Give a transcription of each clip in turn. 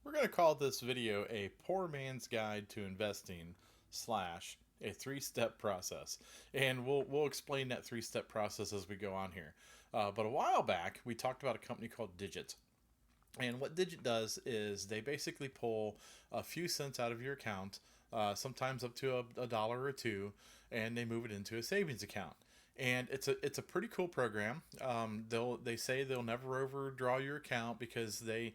We're going to call this video a poor man's guide to investing slash a three-step process. And we'll explain that three-step process as we go on here. But a while back, we talked about a company called Digit. And what Digit does is they basically pull a few cents out of your account, sometimes up to a dollar or two, and they move it into a savings account. And it's a pretty cool program. They say they'll never overdraw your account because they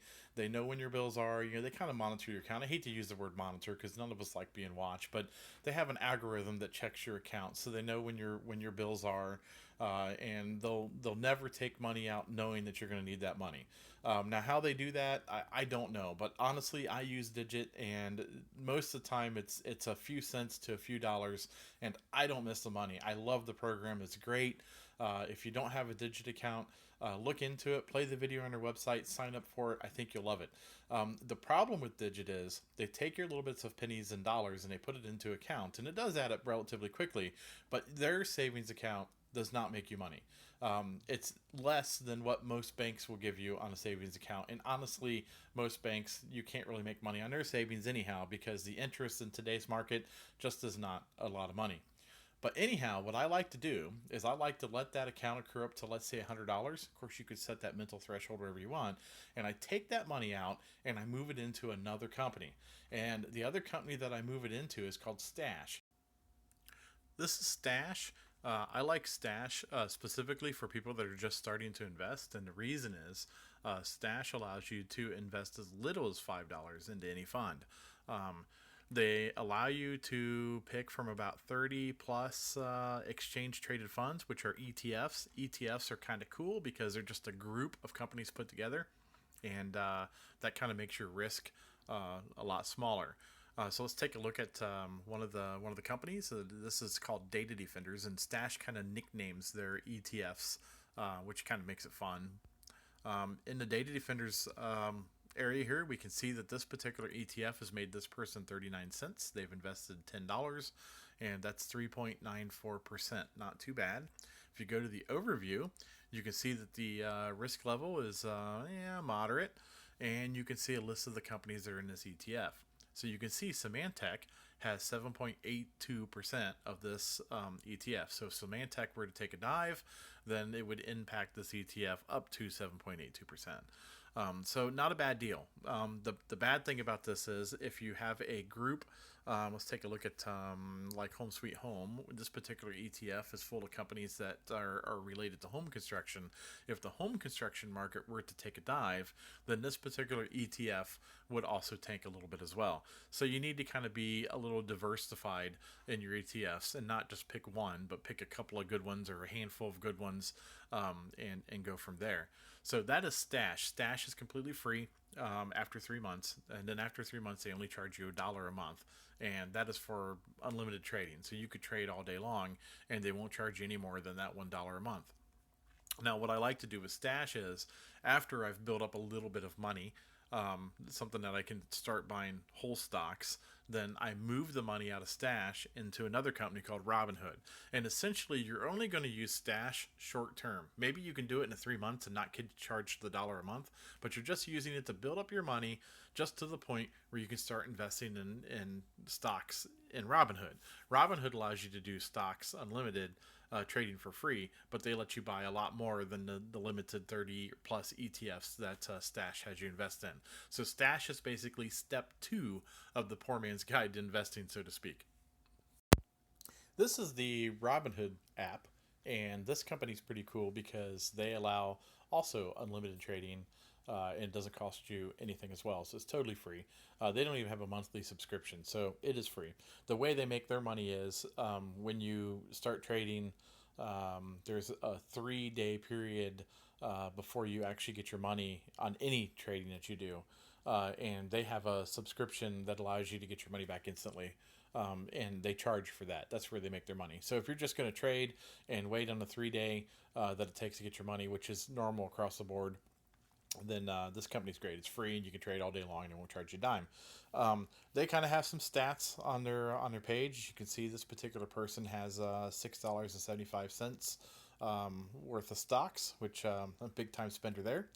know when your bills are. They kind of monitor your account. I hate to use the word monitor because none of us like being watched, but they have an algorithm that checks your account, so they know when your bills are, and they'll never take money out knowing that you're going to need that money. Now, how they do that, I don't know, but honestly, I use Digit, and most of the time it's a few cents to a few dollars, and I don't miss the money. I love the program; it's great. If you don't have a Digit account, look into it, play the video on their website, sign up for it. I think you'll love it. The problem with Digit is they take your little bits of pennies and dollars and they put it into account, and it does add up relatively quickly, but their savings account does not make you money. It's less than what most banks will give you on a savings account. And honestly, most banks, you can't really make money on their savings anyhow because the interest in today's market just is not a lot of money. But anyhow, what I like to do is I like to let that account accrue up to, let's say, $100. Of course, you could set that mental threshold wherever you want. And I take that money out and I move it into another company. And the other company that I move it into is called Stash. This is Stash. I like Stash specifically for people that are just starting to invest, and the reason is Stash allows you to invest as little as $5 into any fund. Um, they allow you to pick from about 30 plus exchange traded funds, which are ETFs. ETFs are kind of cool because they're just a group of companies put together, and that kind of makes your risk a lot smaller. So let's take a look at one of the companies. This is called Data Defenders, and Stash kind of nicknames their ETFs, which kind of makes it fun. In the Data Defenders area here, we can see that this particular ETF has made this person 39 cents. They've invested $10, and that's 3.94%. Not too bad. If you go to the overview, you can see that the risk level is moderate, and you can see a list of the companies that are in this ETF. So you can see Symantec has 7.82% of this ETF. So if Symantec were to take a dive, then it would impact this ETF up to 7.82%. So not a bad deal. The bad thing about this is if you have a group, let's take a look at like Home Sweet Home. This particular ETF is full of companies that are related to home construction. If the home construction market were to take a dive, then this particular ETF would also tank a little bit as well. So you need to kind of be a little diversified in your ETFs and not just pick one, but pick a couple of good ones or a handful of good ones, and go from there. So that is Stash. Stash is completely free after 3 months, and then after 3 months, they only charge you $1 a month, and that is for unlimited trading. So you could trade all day long, and they won't charge you any more than that $1 a month. Now, what I like to do with Stash is after I've built up a little bit of money, something that I can start buying whole stocks, then I move the money out of Stash into another company called Robinhood. And essentially, you're only going to use Stash short term. Maybe you can do it in 3 months and not get charged the dollar a month, but you're just using it to build up your money just to the point where you can start investing in stocks in Robinhood. Robinhood allows you to do stocks unlimited, trading for free, but they let you buy a lot more than the limited 30 plus ETFs that Stash has you invest in. So Stash is basically step two of the poor man's guide to investing, so to speak. This is the Robinhood app, and this company's pretty cool because they allow also unlimited trading, and it doesn't cost you anything as well. So it's totally free. They don't even have a monthly subscription, so it is free. The way they make their money is when you start trading, there's a 3 day period before you actually get your money on any trading that you do. And they have a subscription that allows you to get your money back instantly. And they charge for that. That's where they make their money. So if you're just going to trade and wait on the 3 day that it takes to get your money, which is normal across the board, then this company's great. It's free and you can trade all day long and it won't charge you a dime. They kind of have some stats on their page. You can see this particular person has $6.75 worth of stocks, which a big time spender there.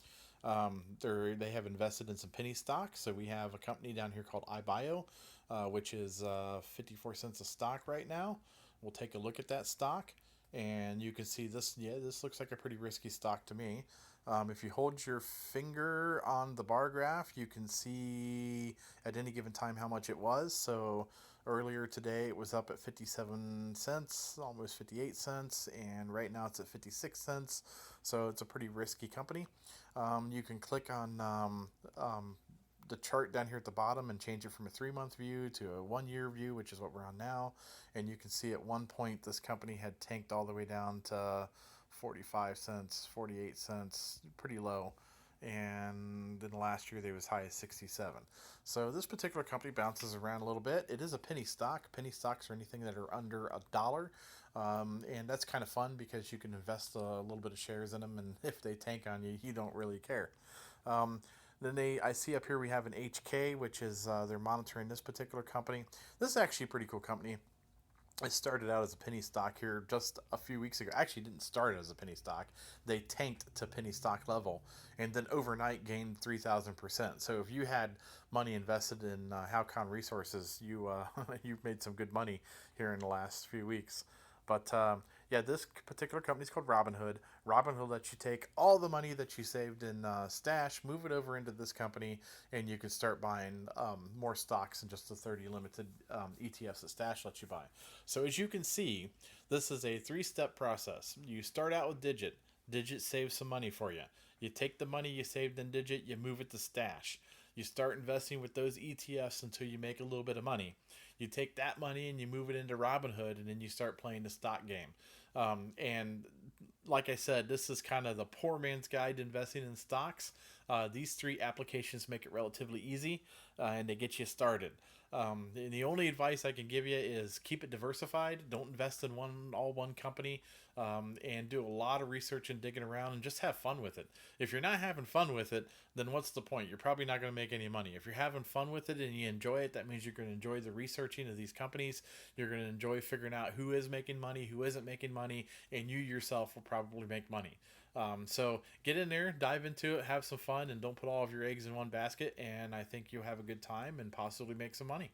They have invested in some penny stocks. So we have a company down here called iBio, which is 54 cents a stock right now. We'll take a look at that stock, and you can see this. Yeah, this looks like a pretty risky stock to me. If you hold your finger on the bar graph, you can see at any given time how much it was. So earlier today it was up at 57 cents, almost 58 cents, and right now it's at 56 cents. So it's a pretty risky company. You can click on the chart down here at the bottom and change it from a 3 month view to a 1 year view, which is what we're on now. And you can see at one point this company had tanked all the way down to 45 cents, 48 cents, pretty low. And in the last year, they was high as 67. So this particular company bounces around a little bit. It is a penny stock. Penny stocks are anything that are under a dollar. And that's kind of fun because you can invest a little bit of shares in them, and if they tank on you, you don't really care. Um, I see up here we have an HK, which is they're monitoring this particular company. This is actually a pretty cool company. It started out as a penny stock here just a few weeks ago. Actually, didn't start as a penny stock. They tanked to penny stock level, and then overnight gained 3,000%. So if you had money invested in Halcon Resources, you you've made some good money here in the last few weeks. But yeah, this particular company is called Robinhood. Robinhood lets you take all the money that you saved in stash, move it over into this company, and you can start buying more stocks than just the 30 limited ETFs that Stash lets you buy. So as you can see, this is a three-step process. You start out with Digit. Digit saves some money for you. You take the money you saved in Digit, you move it to Stash. You start investing with those ETFs until you make a little bit of money. You take that money and you move it into Robinhood, and then you start playing the stock game. And like I said, this is kind of the poor man's guide to investing in stocks. These three applications make it relatively easy, and they get you started. The only advice I can give you is keep it diversified. Don't invest in one company, and do a lot of research and digging around, and just have fun with it. If you're not having fun with it, then what's the point? You're probably not going to make any money. If you're having fun with it and you enjoy it, that means you're going to enjoy the researching of these companies. You're going to enjoy figuring out who is making money, who isn't making money, and you yourself will probably make money. So get in there, dive into it, have some fun, and don't put all of your eggs in one basket. And I think you'll have a good time and possibly make some money.